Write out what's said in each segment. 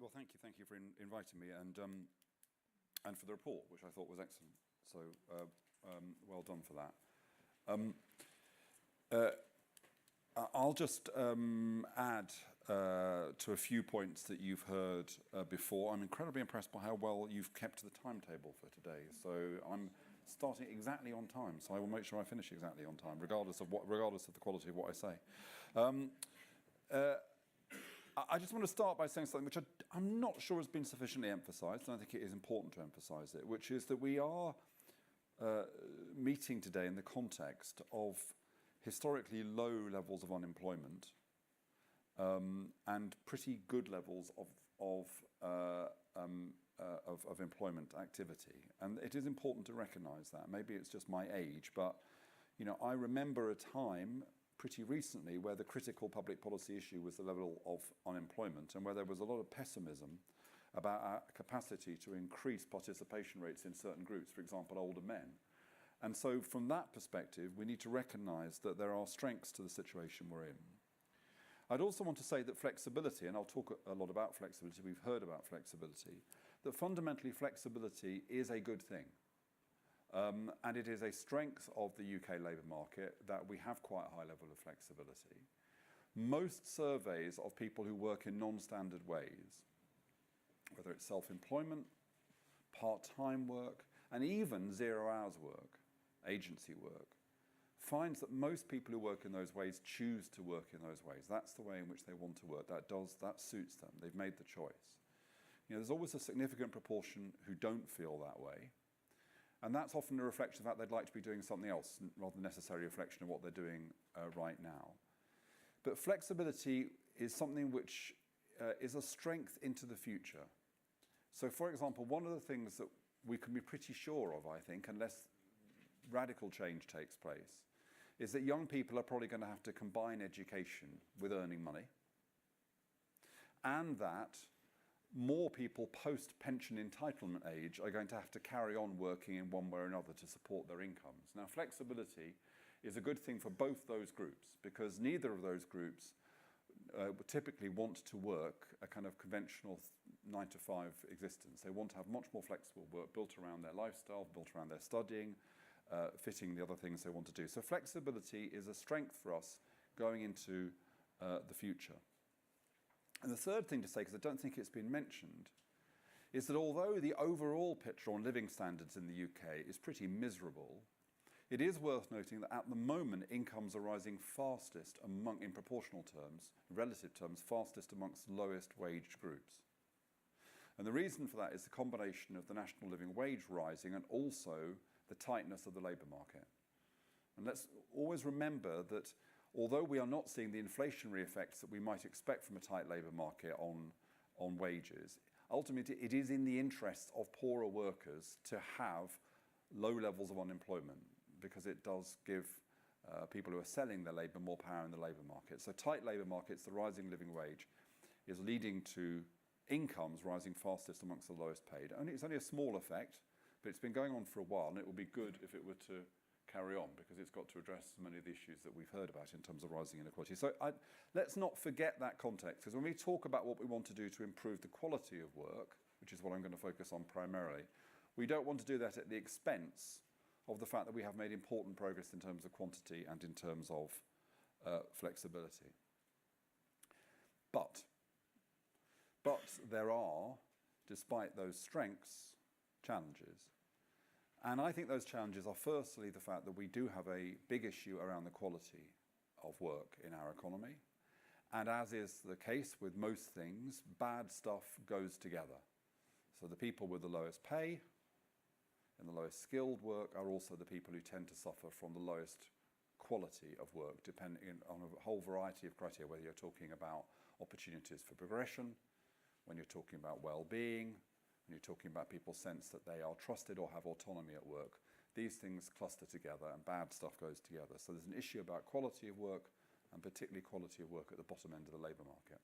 Well, thank you. Thank you for inviting me and for the report, which I thought was excellent. So well done for that. I'll just add to a few points that you've heard before. I'm incredibly impressed by how well you've kept to the timetable for today. So I'm starting exactly on time. So I will make sure I finish exactly on time, regardless of the quality of what I say. I just want to start by saying something which I'm not sure has been sufficiently emphasised, and I think it is important to emphasise it, which is that we are meeting today in the context of historically low levels of unemployment and pretty good levels of employment activity. And it is important to recognise that. Maybe it's just my age, but I remember a time pretty recently where the critical public policy issue was the level of unemployment and where there was a lot of pessimism about our capacity to increase participation rates in certain groups, for example, older men. And so from that perspective, we need to recognise that there are strengths to the situation we're in. I'd also want to say that flexibility, and I'll talk a lot about flexibility, we've heard about flexibility, that fundamentally flexibility is a good thing. And it is a strength of the UK labour market that we have quite a high level of flexibility. Most surveys of people who work in non-standard ways, whether it's self-employment, part-time work, and even 0 hours work, agency work, finds that most people who work in those ways choose to work in those ways. That's the way in which they want to work. That suits them. They've made the choice. There's always a significant proportion who don't feel that way. And that's often a reflection of the fact they'd like to be doing something else, rather than necessarily a reflection of what they're doing right now. But flexibility is something which is a strength into the future. So, for example, one of the things that we can be pretty sure of, I think, unless radical change takes place, is that young people are probably going to have to combine education with earning money, and that more people post-pension entitlement age are going to have to carry on working in one way or another to support their incomes. Now, flexibility is a good thing for both those groups because neither of those groups typically want to work a kind of conventional 9-to-5 existence. They want to have much more flexible work built around their lifestyle, built around their studying, fitting the other things they want to do. So flexibility is a strength for us going into the future. And the third thing to say, because I don't think it's been mentioned, is that although the overall picture on living standards in the UK is pretty miserable, it is worth noting that at the moment incomes are rising fastest in proportional terms, relative terms, fastest amongst lowest wage groups. And the reason for that is the combination of the national living wage rising and also the tightness of the labour market. And let's always remember that although we are not seeing the inflationary effects that we might expect from a tight labour market on wages, ultimately it is in the interests of poorer workers to have low levels of unemployment because it does give people who are selling their labour more power in the labour market. So tight labour markets, the rising living wage, is leading to incomes rising fastest amongst the lowest paid. It's only a small effect, but it's been going on for a while, and it would be good if it were to carry on because it's got to address many of the issues that we've heard about in terms of rising inequality. So let's not forget that context, because when we talk about what we want to do to improve the quality of work, which is what I'm going to focus on primarily, we don't want to do that at the expense of the fact that we have made important progress in terms of quantity and in terms of flexibility. But there are, despite those strengths, challenges. And I think those challenges are firstly the fact that we do have a big issue around the quality of work in our economy. And as is the case with most things, bad stuff goes together. So the people with the lowest pay and the lowest skilled work are also the people who tend to suffer from the lowest quality of work, depending on a whole variety of criteria, whether you're talking about opportunities for progression, when you're talking about well-being, when you're talking about people's sense that they are trusted or have autonomy at work. These things cluster together and bad stuff goes together. So there's an issue about quality of work and particularly quality of work at the bottom end of the labour market.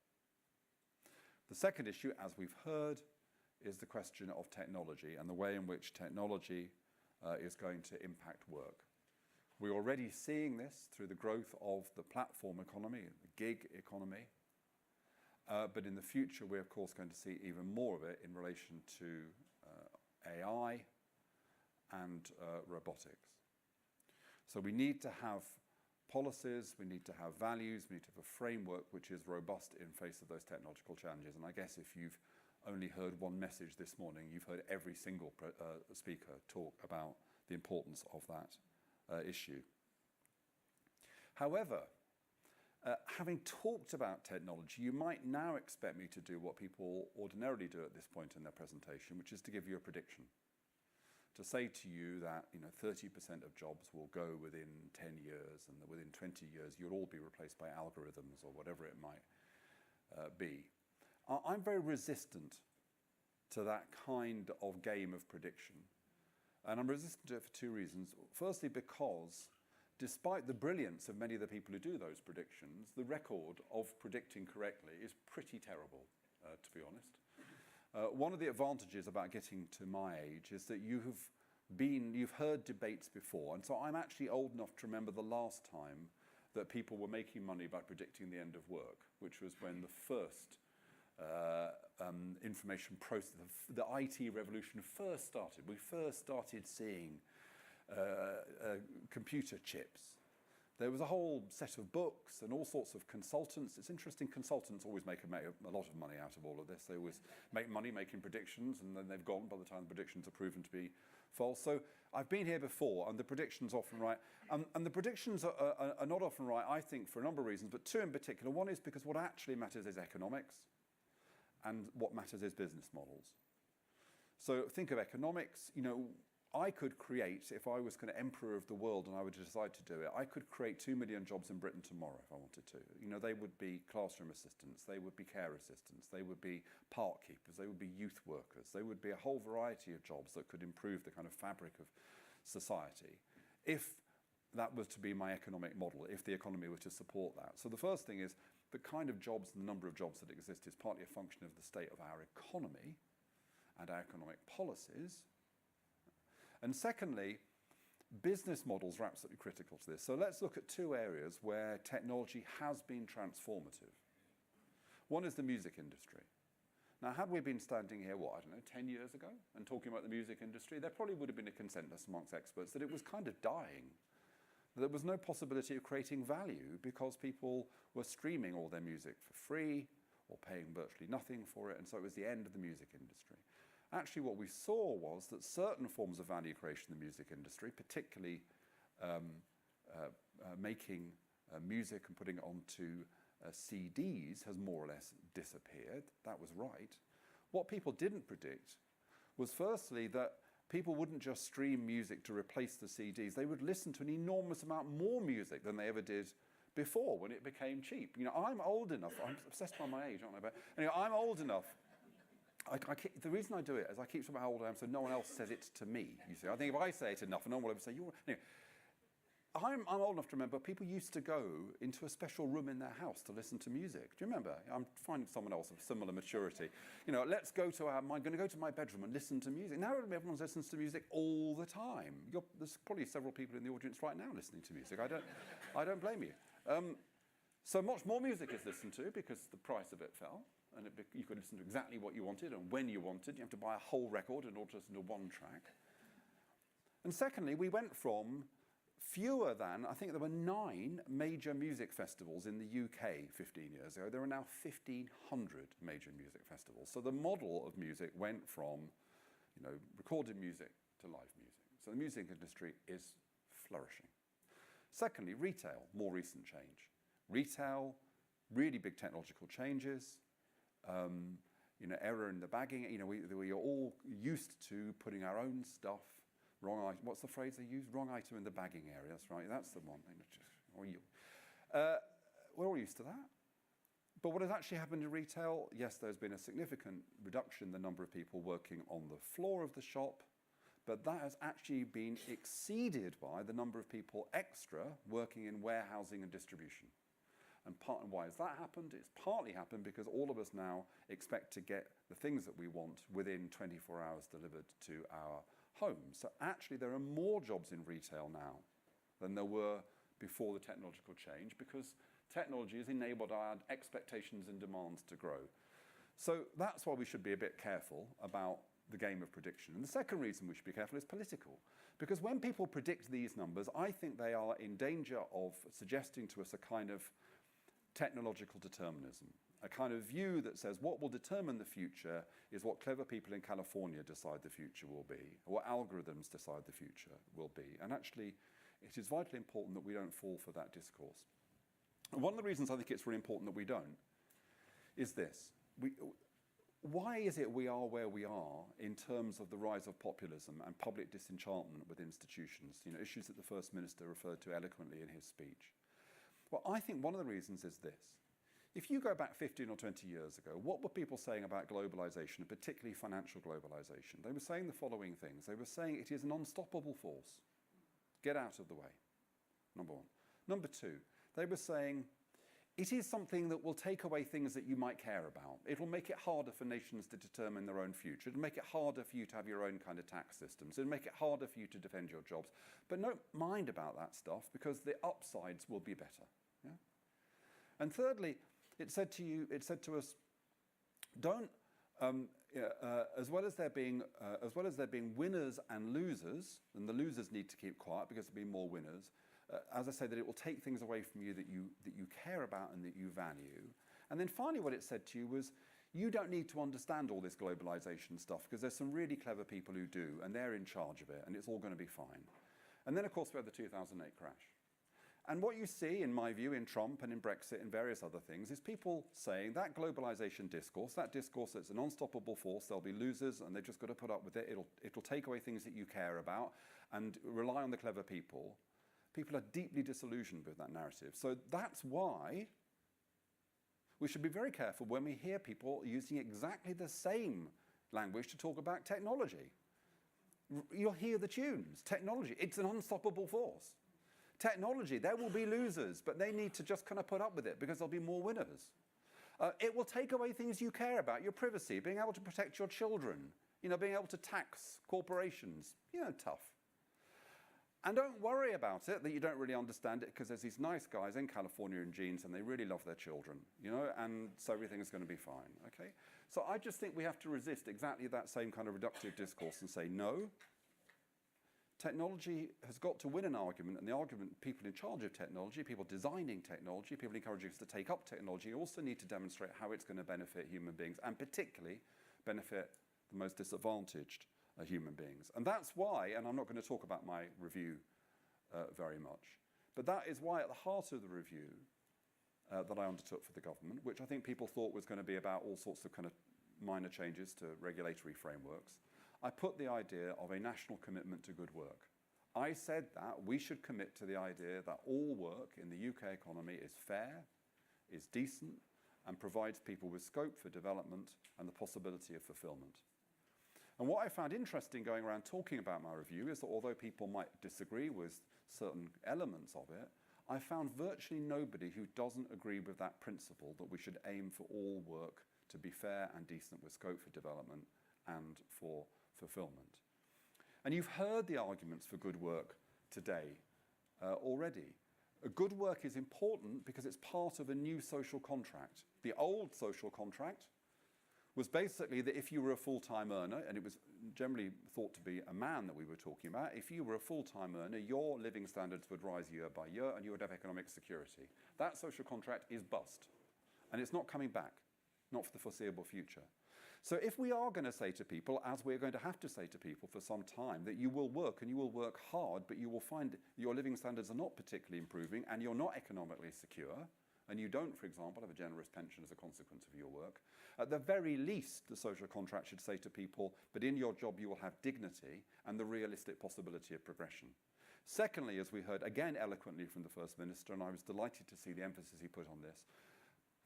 The second issue, as we've heard, is the question of technology and the way in which technology is going to impact work. We're already seeing this through the growth of the platform economy, the gig economy. But in the future, we're of course going to see even more of it in relation to AI and robotics. So we need to have policies, we need to have values, we need to have a framework which is robust in face of those technological challenges. And I guess if you've only heard one message this morning, you've heard every single speaker talk about the importance of that issue. However, having talked about technology, you might now expect me to do what people ordinarily do at this point in their presentation, which is to give you a prediction. To say to you that 30% of jobs will go within 10 years, and that within 20 years you'll all be replaced by algorithms or whatever it might be. I'm very resistant to that kind of game of prediction. And I'm resistant to it for two reasons. Firstly, because despite the brilliance of many of the people who do those predictions, the record of predicting correctly is pretty terrible, to be honest. One of the advantages about getting to my age is that you've heard debates before, and so I'm actually old enough to remember the last time that people were making money by predicting the end of work, which was when the first information process, the IT revolution first started. We first started seeing computer chips. There was a whole set of books and all sorts of consultants. It's interesting, consultants always make a lot of money out of all of this. They always make money making predictions, and then they've gone by the time the predictions are proven to be false. So I've been here before, and the predictions are often right. And the predictions are not often right, I think, for a number of reasons, but two in particular. One is because what actually matters is economics, and what matters is business models. So think of economics. I could create, if I was kind of emperor of the world and I would decide to do it, I could create 2 million jobs in Britain tomorrow if I wanted to. They would be classroom assistants, they would be care assistants, they would be park keepers, they would be youth workers, they would be a whole variety of jobs that could improve the kind of fabric of society if that was to be my economic model, if the economy were to support that. So the first thing is the kind of jobs and the number of jobs that exist is partly a function of the state of our economy and our economic policies. And secondly, business models are absolutely critical to this. So let's look at two areas where technology has been transformative. One is the music industry. Now, had we been standing here, 10 years ago, and talking about the music industry, there probably would have been a consensus amongst experts that it was kind of dying. There was no possibility of creating value because people were streaming all their music for free or paying virtually nothing for it, and so it was the end of the music industry. Actually, what we saw was that certain forms of value creation in the music industry, particularly making music and putting it onto CDs, has more or less disappeared. That was right. What people didn't predict was firstly that people wouldn't just stream music to replace the CDs. They would listen to an enormous amount more music than they ever did before when it became cheap. I'm old enough. I'm obsessed by my age, aren't I? But anyway, I'm old enough. The reason I do it is I keep talking about how old I am so no one else says it to me, you see. I think if I say it enough, no one will ever say, you're... Anyway, I'm old enough to remember people used to go into a special room in their house to listen to music. Do you remember? I'm finding someone else of similar maturity. Let's go to I'm going to go to my bedroom and listen to music. Now everyone listens to music all the time. There's probably several people in the audience right now listening to music. I don't blame you. So much more music is listened to because the price of it fell. And you could listen to exactly what you wanted and when you wanted. You have to buy a whole record in order to listen to one track. And secondly, we went from fewer than, I think there were 9 major music festivals in the UK 15 years ago. There are now 1,500 major music festivals. So the model of music went from, recorded music to live music. So the music industry is flourishing. Secondly, retail, more recent change. Retail, really big technological changes. Error in the bagging. We are all used to putting our own stuff, wrong item. What's the phrase they use? Wrong item in the bagging area. That's right. That's the one thing. We're all used to that. But what has actually happened in retail? Yes, there's been a significant reduction in the number of people working on the floor of the shop, but that has actually been exceeded by the number of people extra working in warehousing and distribution. And why has that happened? It's partly happened because all of us now expect to get the things that we want within 24 hours delivered to our homes. So actually there are more jobs in retail now than there were before the technological change because Technology has enabled our expectations and demands to grow. So that's why we should be a bit careful about the game of prediction. And the second reason we should be careful is political. Because when people predict these numbers, I think they are in danger of suggesting to us a kind of technological determinism, a kind of view that says what will determine the future is what clever people in California decide the future will be, or what algorithms decide the future will be. And actually, it is vitally important that we don't fall for that discourse. And one of the reasons I think it's really important that we don't is this. Why is it we are where we are in terms of the rise of populism and public disenchantment with institutions, issues that the First Minister referred to eloquently in his speech? Well, I think one of the reasons is this. If you go back 15 or 20 years ago, what were people saying about globalization, and particularly financial globalization? They were saying the following things. They were saying it is an unstoppable force. Get out of the way, number one. Number two, they were saying it is something that will take away things that you might care about. It'll make it harder for nations to determine their own future. It'll make it harder for you to have your own kind of tax systems. It'll make it harder for you to defend your jobs. But don't mind about that stuff because the upsides will be better. Yeah? And thirdly, it said to us, don't, as well as there being winners and losers, and the losers need to keep quiet because there'll be more winners. As I say, that it will take things away from you that you care about and that you value. And then finally what it said to you was, you don't need to understand all this globalization stuff because there's some really clever people who do, and they're in charge of it, and it's all going to be fine. And then, of course, we had the 2008 crash. And what you see, in my view, in Trump and in Brexit and various other things, is people saying that globalization discourse, that discourse that's an unstoppable force, there'll be losers and they've just got to put up with it, it'll take away things that you care about and rely on the clever people. People are deeply disillusioned with that narrative. So that's why we should be very careful when we hear people using exactly the same language to talk about technology. You'll hear the tunes. Technology, it's an unstoppable force. Technology, there will be losers, but they need to just kind of put up with it because there'll be more winners. It will take away things you care about, your privacy, being able to protect your children, being able to tax corporations, tough. And don't worry about it, that you don't really understand it, because there's these nice guys in California in jeans and they really love their children, and so everything is going to be fine, okay? So I just think we have to resist exactly that same kind of reductive discourse and say, no, technology has got to win an argument, and the argument, people in charge of technology, people designing technology, people encouraging us to take up technology also need to demonstrate how it's going to benefit human beings, and particularly benefit the most disadvantaged human beings. And that's why, and I'm not going to talk about my review very much, but that is why at the heart of the review that I undertook for the government, which I think people thought was going to be about all sorts of kind of minor changes to regulatory frameworks, I put the idea of a national commitment to good work. I said that we should commit to the idea that all work in the UK economy is fair, is decent, and provides people with scope for development and the possibility of fulfillment. And what I found interesting going around talking about my review is that although people might disagree with certain elements of it, I found virtually nobody who doesn't agree with that principle that we should aim for all work to be fair and decent with scope for development and for fulfillment. And you've heard the arguments for good work today already. Good work is important because it's part of a new social contract. The old social contract was basically that if you were a full-time earner, and it was generally thought to be a man that we were talking about, if you were a full-time earner, your living standards would rise year by year and you would have economic security. That social contract is bust, and it's not coming back, not for the foreseeable future. So if we are going to say to people, as we're going to have to say to people for some time, that you will work and you will work hard, but you will find your living standards are not particularly improving and you're not economically secure, and you don't, for example, have a generous pension as a consequence of your work, at the very least, the social contract should say to people, but in your job you will have dignity and the realistic possibility of progression. Secondly, as we heard again eloquently from the First Minister, and I was delighted to see the emphasis he put on this,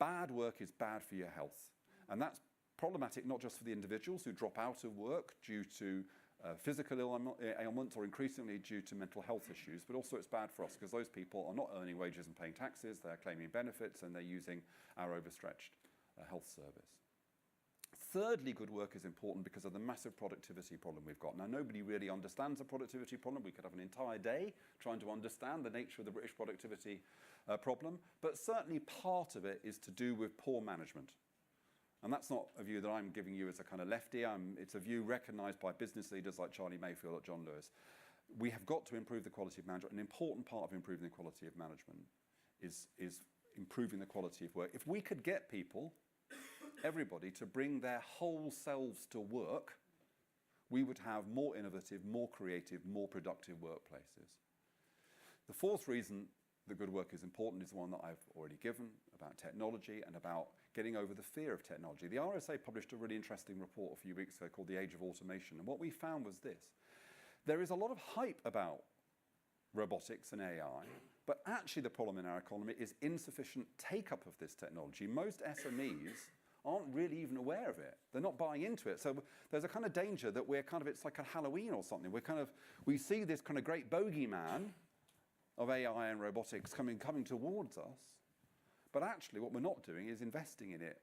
bad work is bad for your health. And that's problematic not just for the individuals who drop out of work due to physical ailments or increasingly due to mental health issues, but also it's bad for us because those people are not earning wages and paying taxes, they're claiming benefits and they're using our overstretched health service. Thirdly, good work is important because of the massive productivity problem we've got. Now, nobody really understands the productivity problem. We could have an entire day trying to understand the nature of the British productivity problem, but certainly part of it is to do with poor management. And that's not a view that I'm giving you as a kind of lefty. It's a view recognised by business leaders like Charlie Mayfield or John Lewis. We have got to improve the quality of management. An important part of improving the quality of management is improving the quality of work. If we could get people, everybody, to bring their whole selves to work, we would have more innovative, more creative, more productive workplaces. The fourth reason that good work is important is one that I've already given, about technology and about getting over the fear of technology. The RSA published a really interesting report a few weeks ago called The Age of Automation, and what we found was this. There is a lot of hype about robotics and AI, but actually the problem in our economy is insufficient take-up of this technology. Most SMEs aren't really even aware of it. They're not buying into it. So there's a kind of danger that it's like a Halloween or something. We see this kind of great bogeyman of AI and robotics coming towards us, but actually what we're not doing is investing in it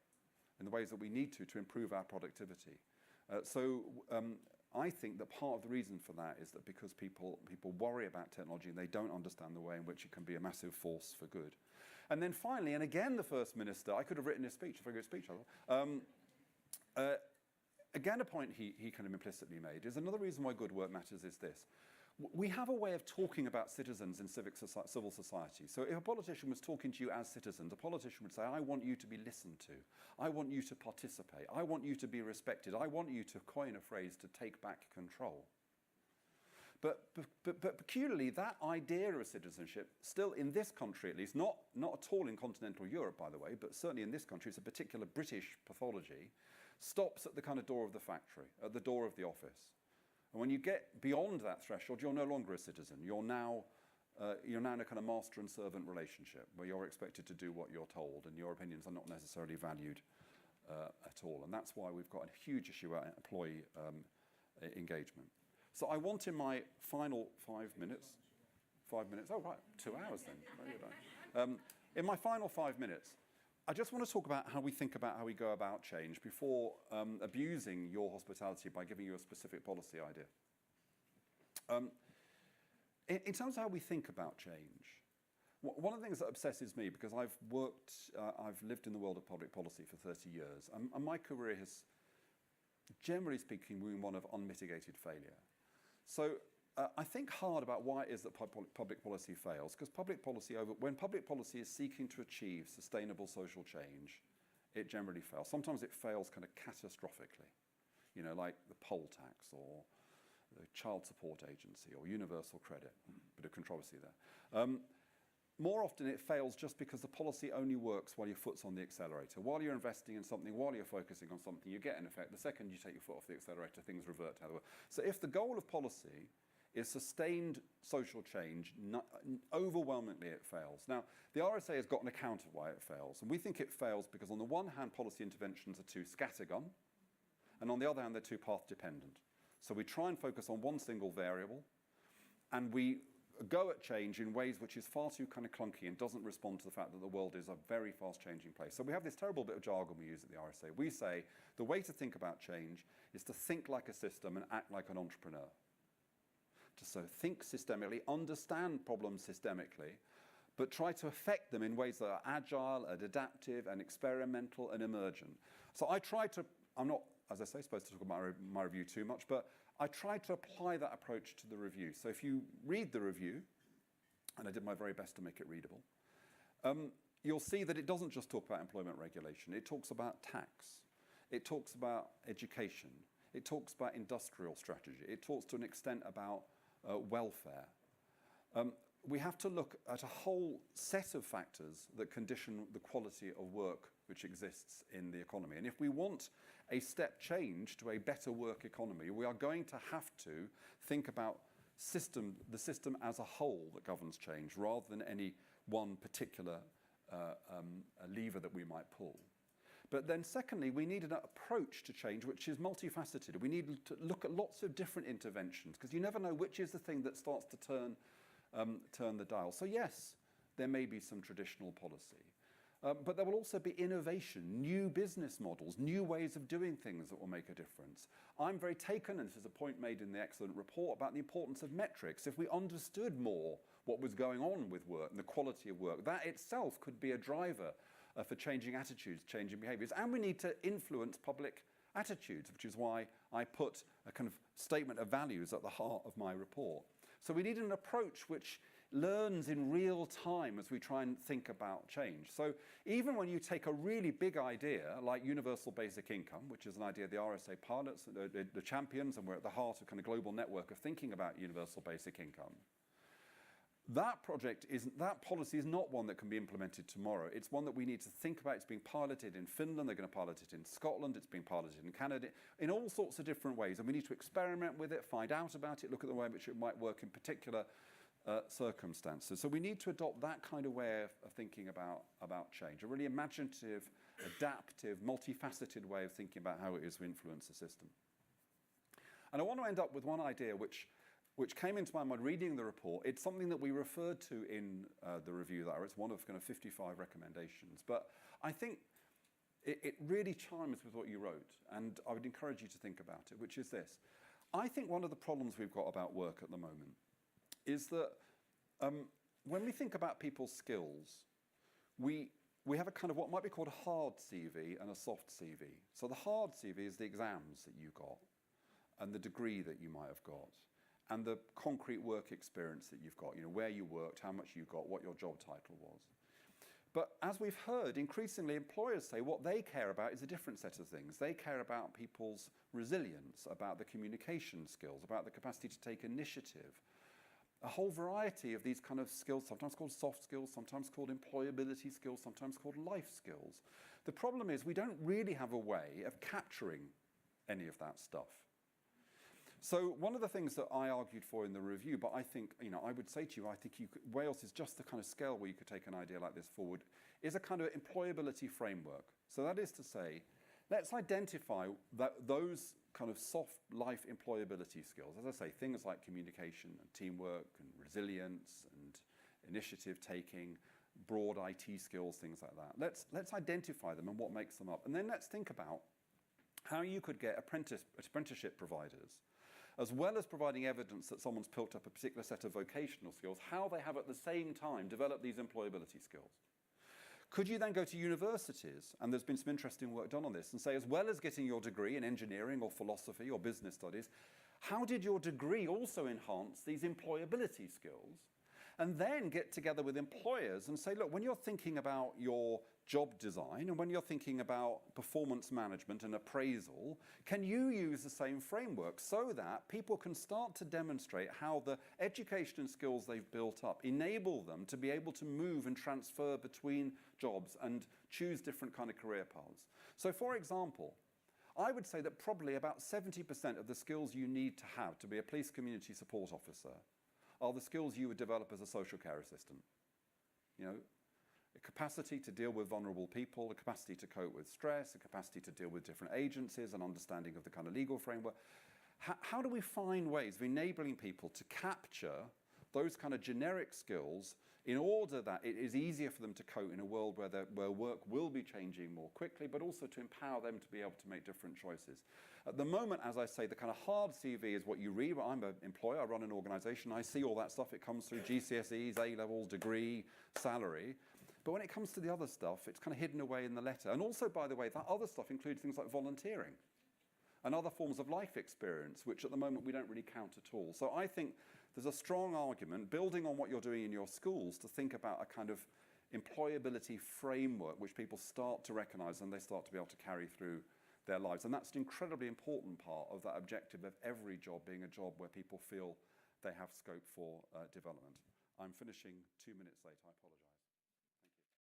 in the ways that we need to improve our productivity. I think that part of the reason for that is that because people worry about technology and they don't understand the way in which it can be a massive force for good. And then finally, and again the First Minister, I could have written a speech, a very good speech, again a point he kind of implicitly made is another reason why good work matters is this. We have a way of talking about citizens in civil society. So if a politician was talking to you as citizens, a politician would say, I want you to be listened to. I want you to participate. I want you to be respected. I want you, to coin a phrase, to take back control. But peculiarly, that idea of citizenship, still in this country at least, not at all in continental Europe, by the way, but certainly in this country, it's a particular British pathology, stops at the kind of door of the factory, at the door of the office. And when you get beyond that threshold, you're no longer a citizen. You're now in a kind of master and servant relationship where you're expected to do what you're told and your opinions are not necessarily valued at all. And that's why we've got a huge issue about employee engagement. So I want in my final 5 minutes, oh right, 2 hours then. In my final 5 minutes, I just want to talk about how we think about how we go about change before abusing your hospitality by giving you a specific policy idea. In terms of how we think about change, one of the things that obsesses me, because I've lived in the world of public policy for 30 years, and my career has, generally speaking, been one of unmitigated failure. So I think hard about why it is that public policy fails, because when public policy is seeking to achieve sustainable social change, it generally fails. Sometimes it fails kind of catastrophically, like the poll tax or the child support agency or universal credit, bit of controversy there. More often it fails just because the policy only works while your foot's on the accelerator. While you're investing in something, while you're focusing on something, you get an effect. The second you take your foot off the accelerator, things revert to how they were. So if the goal of policy is sustained social change, overwhelmingly it fails. Now, the RSA has got an account of why it fails, and we think it fails because on the one hand, policy interventions are too scattergun, and on the other hand, they're too path dependent. So we try and focus on one single variable, and we go at change in ways which is far too kind of clunky and doesn't respond to the fact that the world is a very fast changing place. So we have this terrible bit of jargon we use at the RSA. We say the way to think about change is to think like a system and act like an entrepreneur. So think systemically, understand problems systemically, but try to affect them in ways that are agile and adaptive and experimental and emergent. So I'm not, as I say, supposed to talk about my review too much, but I try to apply that approach to the review. So if you read the review, and I did my very best to make it readable, you'll see that it doesn't just talk about employment regulation. It talks about tax. It talks about education. It talks about industrial strategy. It talks to an extent about welfare. We have to look at a whole set of factors that condition the quality of work which exists in the economy. And if we want a step change to a better work economy, we are going to have to think about the system as a whole that governs change, rather than any one particular lever that we might pull. But then secondly, we need an approach to change which is multifaceted. We need to look at lots of different interventions, because you never know which is the thing that starts to turn the dial. So yes, there may be some traditional policy. But there will also be innovation, new business models, new ways of doing things that will make a difference. I'm very taken, and this is a point made in the excellent report, about the importance of metrics. If we understood more what was going on with work and the quality of work, that itself could be a driver for changing attitudes, changing behaviours. And we need to influence public attitudes, which is why I put a kind of statement of values at the heart of my report. So we need an approach which learns in real time as we try and think about change. So even when you take a really big idea like universal basic income, which is an idea the RSA pilots, the champions, and we're at the heart of kind of global network of thinking about universal basic income, that policy is not one that can be implemented tomorrow. It's one that we need to think about. It's being piloted in Finland, they're going to pilot it in Scotland, it's being piloted in Canada, in all sorts of different ways. And we need to experiment with it, find out about it, look at the way in which it might work in particular circumstances. So we need to adopt that kind of way of thinking about change, a really imaginative, adaptive, multifaceted way of thinking about how it is to influence the system. And I want to end up with one idea which came into my mind reading the report. It's something that we referred to in the review there. It's one of kind of 55 recommendations. But I think it really chimes with what you wrote, and I would encourage you to think about it, which is this. I think one of the problems we've got about work at the moment is that when we think about people's skills, we have a kind of what might be called a hard CV and a soft CV. So the hard CV is the exams that you got and the degree that you might have got and the concrete work experience that you've got, you know, where you worked, how much you got, what your job title was. But as we've heard, increasingly employers say what they care about is a different set of things. They care about people's resilience, about the communication skills, about the capacity to take initiative, a whole variety of these kind of skills, sometimes called soft skills, sometimes called employability skills, sometimes called life skills. The problem is we don't really have a way of capturing any of that stuff. So one of the things that I argued for in the review, but I think, you know, I would say to you, I think Wales is just the kind of scale where you could take an idea like this forward, is a kind of employability framework. So that is to say, let's identify those kind of soft life employability skills. As I say, things like communication and teamwork and resilience and initiative taking, broad IT skills, things like that. Let's identify them and what makes them up. And then let's think about how you could get apprenticeship providers, as well as providing evidence that someone's built up a particular set of vocational skills, how they have at the same time developed these employability skills. Could you then go to universities, and there's been some interesting work done on this, and say, as well as getting your degree in engineering or philosophy or business studies, how did your degree also enhance these employability skills? And then get together with employers and say, look, when you're thinking about your job design and when you're thinking about performance management and appraisal, can you use the same framework so that people can start to demonstrate how the education and skills they've built up enable them to be able to move and transfer between jobs and choose different kind of career paths? So for example, I would say that probably about 70% of the skills you need to have to be a police community support officer are the skills you would develop as a social care assistant. You know, a capacity to deal with vulnerable people, a capacity to cope with stress, a capacity to deal with different agencies, an understanding of the kind of legal framework. How do we find ways of enabling people to capture those kind of generic skills in order that it is easier for them to cope in a world where work will be changing more quickly, but also to empower them to be able to make different choices? At the moment, as I say, the kind of hard CV is what you read. I'm an employer, I run an organisation, I see all that stuff. It comes through GCSEs, A-levels, degree, salary. But when it comes to the other stuff, it's kind of hidden away in the letter. And also, by the way, that other stuff includes things like volunteering and other forms of life experience, which at the moment we don't really count at all. So I think there's a strong argument, building on what you're doing in your schools, to think about a kind of employability framework which people start to recognise and they start to be able to carry through their lives. And that's an incredibly important part of that objective of every job being a job where people feel they have scope for development. I'm finishing 2 minutes late, I apologise.